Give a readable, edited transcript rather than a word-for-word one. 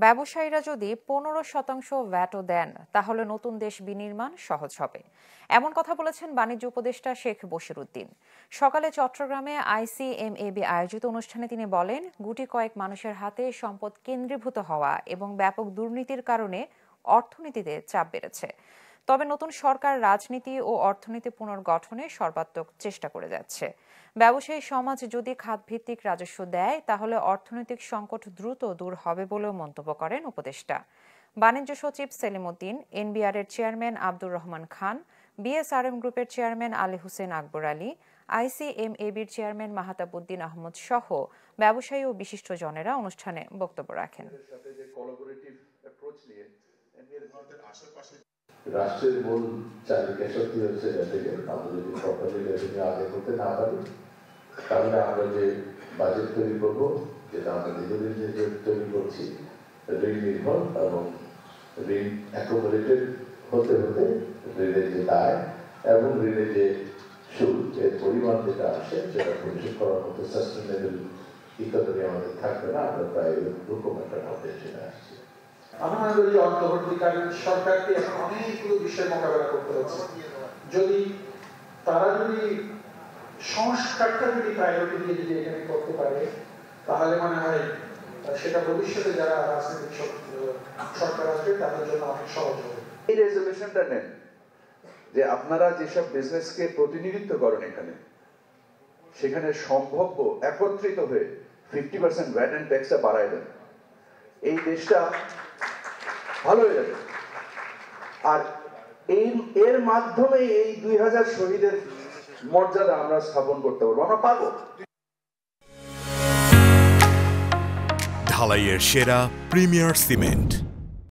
ব্যবসায়ীরা যদি 15% ভ্যাটও দেন তাহলে নতুন দেশ বিনির্মাণ সহজ হবে, এমন কথা বলেছেন বাণিজ্য উপদেষ্টা শেখ বশিরউদ্দিন। সকালে চট্টগ্রামে ICMAB আয়োজিত অনুষ্ঠানে তিনি বলেন, গুটি কয়েক মানুষের হাতে সম্পদ কেন্দ্রীভূত হওয়া এবং ব্যাপক দুর্নীতির কারণে অর্থনীতিতে চাপ বেড়েছে। তবে নতুন সরকার রাজনীতি ও অর্থনীতি পুনর্গঠনে সর্বাত্মক চেষ্টা করে যাচ্ছে। ব্যবসায়ী সমাজ যদি খাতভিত্তিক রাজস্ব দেয় তাহলে অর্থনৈতিক সংকট দ্রুত দূর হবে বলেও মন্তব্য করেন উপদেষ্টা। বাণিজ্য সচিব সেলিম উদ্দিন, NBR এর চেয়ারম্যান আব্দুর রহমান খান, BSRM গ্রুপের চেয়ারম্যান আলী হোসেন আকবর আলী, ICMAB-র চেয়ারম্যান মাহতাবউদ্দিন আহমদ সহ ব্যবসায়ী ও বিশিষ্টজনেরা অনুষ্ঠানে বক্তব্য রাখেন। রাষ্ট্রের মূল চালিকা শক্তি হচ্ছে থেকে আমরা যদি প্রপারলি রেভিনিউ আদায় করতে না পারি তাহলে আমরা যে বাজেট তৈরি করব, যেটা আমরা দীর্ঘদিন যে তৈরি করছি, ঋণ নির্ভর এবং ঋণ অ্যাকোমোডেটেড হতে হতে ঋণের যে দায় এবং ঋণের যে সুদ এর পরিমাণ যেটা আসে সেটা পরিশোধ করার মতো সাস্টেনেবল ইকোনমি আমাদের থাকবে না। আমরা প্রায় এরকম একটা অবজেকশনে আসছি। আমি মনে করি অন্তর্বর্তীকালীন সরকারকে এখন অনেকগুলো বিষয় মোকাবেলা করতে হচ্ছে। যদি তারা সংস্কারটা প্রায়োরিটি দিয়ে যদি এখানে করতে পারে তাহলে মনে হয় সেটা ভবিষ্যতে যারা রাজনৈতিক সরকার আসবে তাদের জন্য অনেক সহজ হবে। এই রেজলিউশনটা নেন যে আপনারা যেসব বিজনেসকে প্রতিনিধিত্ব করেন এখানে, সেখানে সম্ভাব্য একত্রিত হয়ে 50% ভ্যাট অ্যান্ড ট্যাক্সটা বাড়ায় দেন। এই দেশটা ভালো হয়ে যাবে। আর এর মাধ্যমে এই 2000 শহীদের মর্যাদা আমরা স্থাপন করতে পারবো, আমরা পারবো। ঢালাইয়ের সেরা প্রিমিয়ার সিমেন্ট।